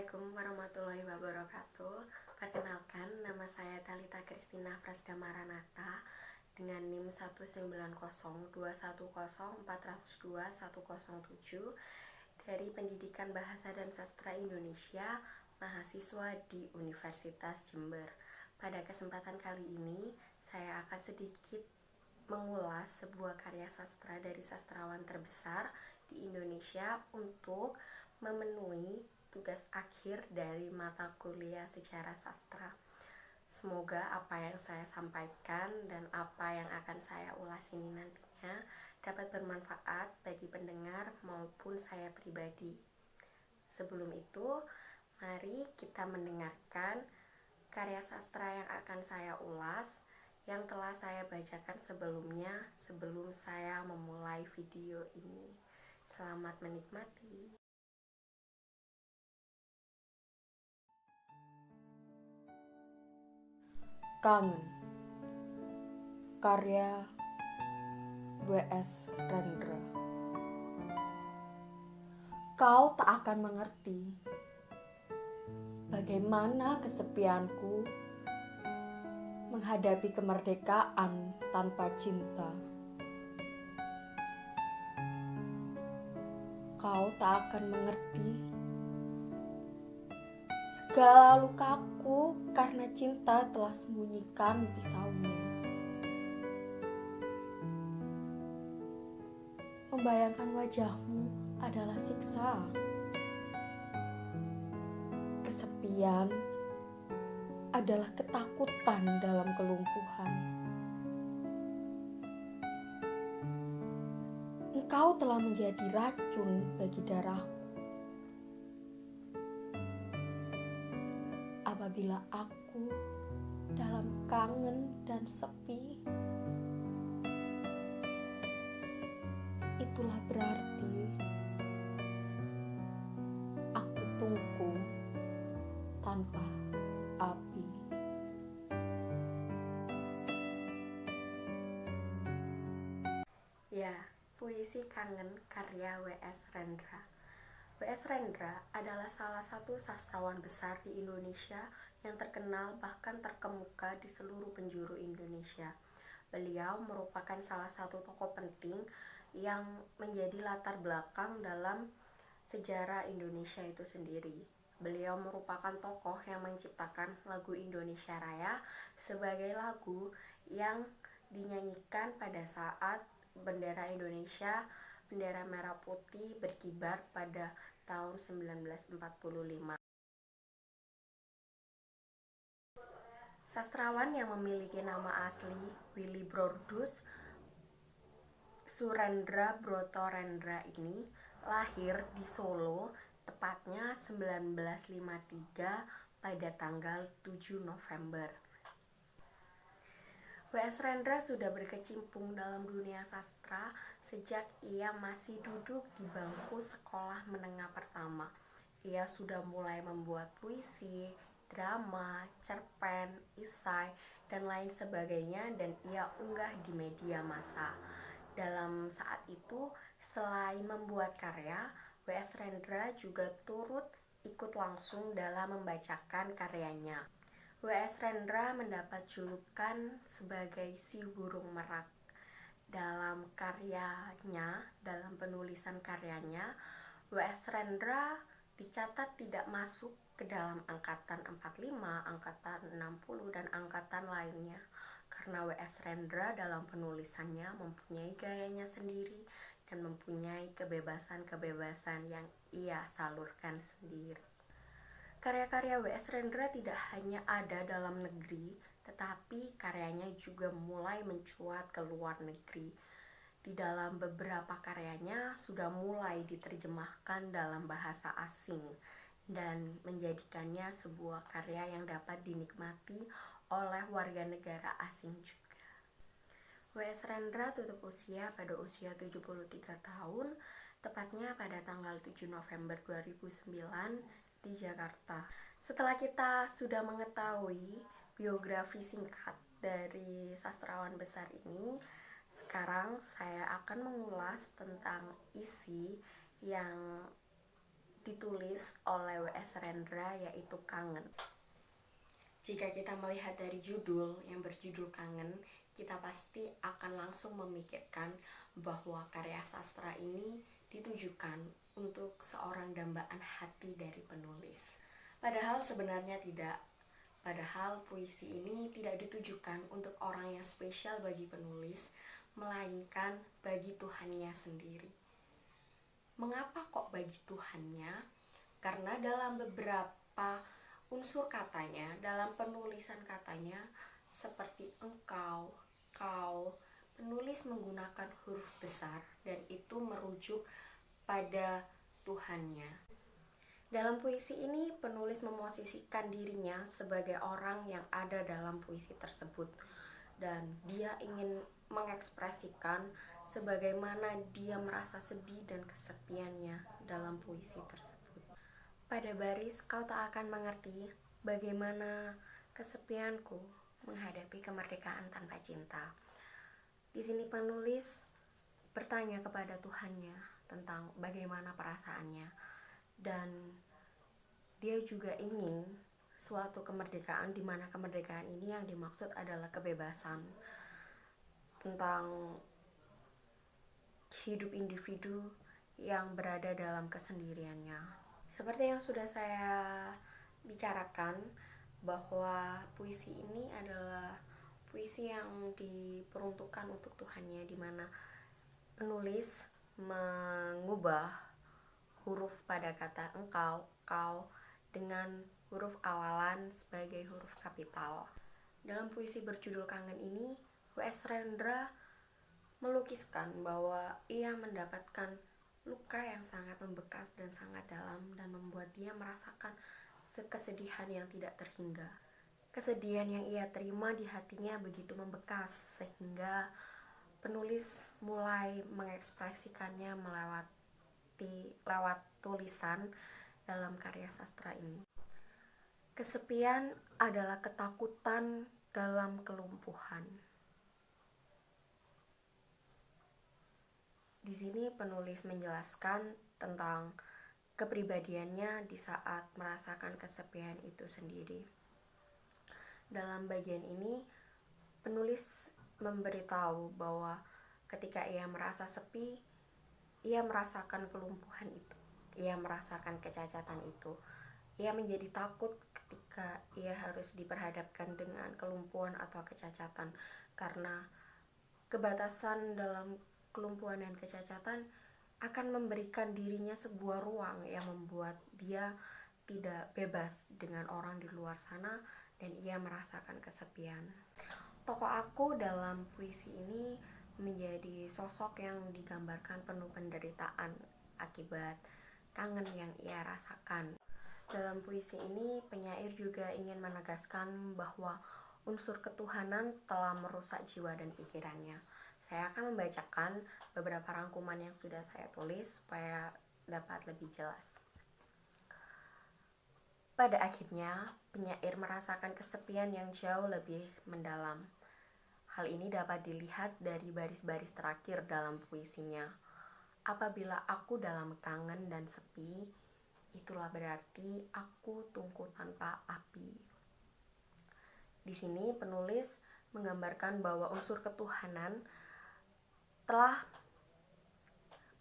Assalamualaikum warahmatullahi wabarakatuh. Perkenalkan, nama saya Thalita Kristina Frasda Maranata dengan NIM 1902104021007 dari Pendidikan Bahasa dan Sastra Indonesia, mahasiswa di Universitas Jember. Pada kesempatan kali ini, saya akan sedikit mengulas sebuah karya sastra dari sastrawan terbesar di Indonesia untuk memenuhi tugas akhir dari mata kuliah sejarah sastra. Semoga apa yang saya sampaikan dan apa yang akan saya ulas ini nantinya dapat bermanfaat bagi pendengar maupun saya pribadi. Sebelum itu, mari kita mendengarkan karya sastra yang akan saya ulas yang telah saya bacakan sebelumnya sebelum saya memulai video ini. Selamat menikmati. Kangen, karya W.S. Rendra. Kau tak akan mengerti bagaimana kesepianku menghadapi kemerdekaan tanpa cinta. Kau tak akan mengerti segala lukaku karena cinta telah sembunyikan pisaunya. Membayangkan wajahmu adalah siksa. Kesepian adalah ketakutan dalam kelumpuhan. Engkau telah menjadi racun bagi darahku. Apabila aku dalam kangen dan sepi, itulah berarti aku tungku tanpa api. Ya, puisi Kangen karya W.S. Rendra. W.S. Rendra adalah salah satu sastrawan besar di Indonesia yang terkenal bahkan terkemuka di seluruh penjuru Indonesia. Beliau merupakan salah satu tokoh penting yang menjadi latar belakang dalam sejarah Indonesia itu sendiri. Beliau merupakan tokoh yang menciptakan lagu Indonesia Raya sebagai lagu yang dinyanyikan pada saat bendera Indonesia, bendera merah putih berkibar pada tahun 1945. Sastrawan yang memiliki nama asli Willibrordus Surendra Broto Rendra ini lahir di Solo tepatnya 1953 pada tanggal 7 November. W.S. Rendra sudah berkecimpung dalam dunia sastra sejak ia masih duduk di bangku sekolah menengah pertama. Ia sudah mulai membuat puisi, drama, cerpen, esai, dan lain sebagainya dan ia unggah di media massa. Dalam saat itu, selain membuat karya, W.S. Rendra juga turut ikut langsung dalam membacakan karyanya. W.S. Rendra mendapat julukan sebagai si burung merak. Dalam karyanya, dalam penulisan karyanya, W.S. Rendra dicatat tidak masuk ke dalam angkatan 45, angkatan 60, dan angkatan lainnya. Karena W.S. Rendra dalam penulisannya mempunyai gayanya sendiri dan mempunyai kebebasan-kebebasan yang ia salurkan sendiri. Karya-karya W.S. Rendra tidak hanya ada dalam negeri, tetapi karyanya juga mulai mencuat ke luar negeri. Di dalam beberapa karyanya sudah mulai diterjemahkan dalam bahasa asing dan menjadikannya sebuah karya yang dapat dinikmati oleh warga negara asing juga. W.S. Rendra tutup usia pada usia 73 tahun, tepatnya pada tanggal 7 November 2009 di Jakarta. Setelah kita sudah mengetahui biografi singkat dari sastrawan besar ini, sekarang saya akan mengulas tentang isi yang ditulis oleh W.S. Rendra, yaitu Kangen. Jika kita melihat dari judul yang berjudul Kangen, kita pasti akan langsung memikirkan bahwa karya sastra ini ditujukan untuk seorang dambaan hati dari penulis. Padahal sebenarnya tidak. Padahal puisi ini tidak ditujukan untuk orang yang spesial bagi penulis, melainkan bagi Tuhannya sendiri. Mengapa kok bagi Tuhannya? Karena dalam beberapa unsur katanya, dalam penulisan katanya, seperti engkau, kau, penulis menggunakan huruf besar dan itu merujuk pada Tuhannya. Dalam puisi ini, penulis memosisikan dirinya sebagai orang yang ada dalam puisi tersebut, dan dia ingin mengekspresikan sebagaimana dia merasa sedih dan kesepiannya dalam puisi tersebut. Pada baris kau tak akan mengerti bagaimana kesepianku menghadapi kemerdekaan tanpa cinta. Di sini penulis bertanya kepada Tuhannya tentang bagaimana perasaannya. Dan dia juga ingin suatu kemerdekaan, di mana kemerdekaan ini yang dimaksud adalah kebebasan, tentang hidup individu yang berada dalam kesendiriannya. Seperti yang sudah saya bicarakan, bahwa puisi ini adalah puisi yang diperuntukkan untuk Tuhannya, di mana penulis mengubah huruf pada kata engkau, kau dengan huruf awalan sebagai huruf kapital. Dalam puisi berjudul Kangen ini, W.S. Rendra melukiskan bahwa ia mendapatkan luka yang sangat membekas dan sangat dalam, dan membuat dia merasakan kesedihan yang tidak terhingga. Kesedihan yang ia terima di hatinya begitu membekas, sehingga penulis mulai mengekspresikannya lewat tulisan dalam karya sastra ini. Kesepian adalah ketakutan dalam kelumpuhan. Di sini penulis menjelaskan tentang kepribadiannya di saat merasakan kesepian itu sendiri. Dalam bagian ini, penulis memberitahu bahwa ketika ia merasa sepi, ia merasakan kelumpuhan itu, ia merasakan kecacatan itu. Ia menjadi takut ketika ia harus diperhadapkan dengan kelumpuhan atau kecacatan, karena kebatasan dalam kelumpuhan dan kecacatan akan memberikan dirinya sebuah ruang yang membuat dia tidak bebas dengan orang di luar sana, dan ia merasakan kesepian. Tokoh aku dalam puisi ini menjadi sosok yang digambarkan penuh penderitaan akibat kangen yang ia rasakan. Dalam puisi ini, penyair juga ingin menegaskan bahwa unsur ketuhanan telah merusak jiwa dan pikirannya. Saya akan membacakan beberapa rangkuman yang sudah saya tulis supaya dapat lebih jelas. Pada akhirnya, penyair merasakan kesepian yang jauh lebih mendalam. Hal ini dapat dilihat dari baris-baris terakhir dalam puisinya. Apabila aku dalam kangen dan sepi, itulah berarti aku tungku tanpa api. Di sini penulis menggambarkan bahwa unsur ketuhanan telah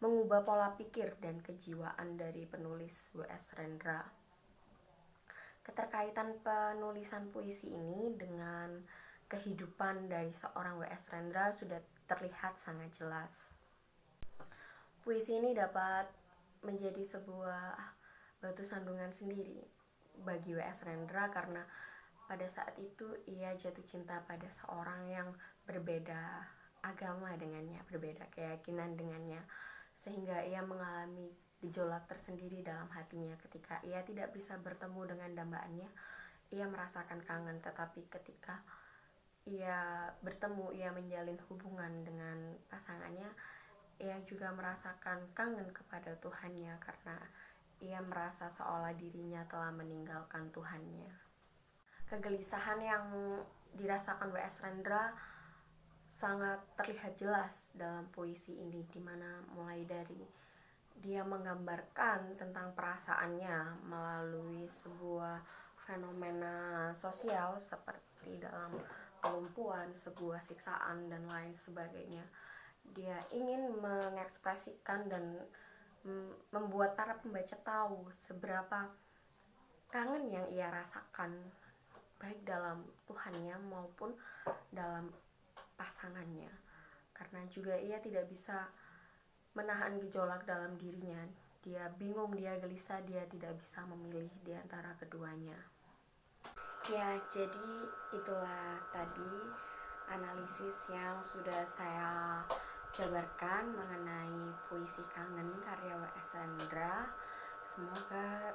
mengubah pola pikir dan kejiwaan dari penulis W.S. Rendra. Keterkaitan penulisan puisi ini dengan kehidupan dari seorang W.S. Rendra sudah terlihat sangat jelas. Puisi ini dapat menjadi sebuah batu sandungan sendiri bagi W.S. Rendra, karena pada saat itu ia jatuh cinta pada seorang yang berbeda agama dengannya, berbeda keyakinan dengannya, sehingga ia mengalami gejolak tersendiri dalam hatinya. Ketika ia tidak bisa bertemu dengan dambaannya, ia merasakan kangen, tetapi ketika ia bertemu, ia menjalin hubungan dengan pasangannya, ia juga merasakan kangen kepada Tuhannya, karena ia merasa seolah dirinya telah meninggalkan Tuhannya. Kegelisahan yang dirasakan W.S. Rendra sangat terlihat jelas dalam puisi ini, di mana mulai dari Dia menggambarkan tentang perasaannya melalui sebuah fenomena sosial seperti dalam kelumpuhan, sebuah siksaan, dan lain sebagainya. Dia ingin mengekspresikan dan membuat para pembaca tahu seberapa kangen yang ia rasakan, baik dalam Tuhannya maupun dalam pasangannya. Karena juga ia tidak bisa menahan gejolak dalam dirinya. Dia bingung, dia gelisah, dia tidak bisa memilih di antara keduanya. Ya, jadi itulah tadi analisis yang sudah saya jabarkan mengenai puisi Kangen karya W.S. Hendra. Semoga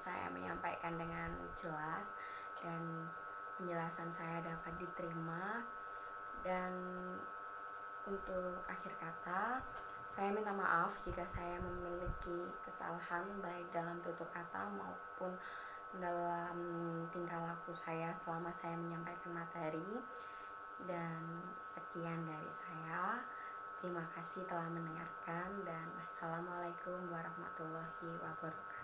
saya menyampaikan dengan jelas dan penjelasan saya dapat diterima. Dan untuk akhir kata, saya minta maaf jika saya memiliki kesalahan baik dalam tutur kata maupun dalam tingkah laku saya selama saya menyampaikan materi. Dan sekian dari saya. Terima kasih telah mendengarkan dan wassalamualaikum warahmatullahi wabarakatuh.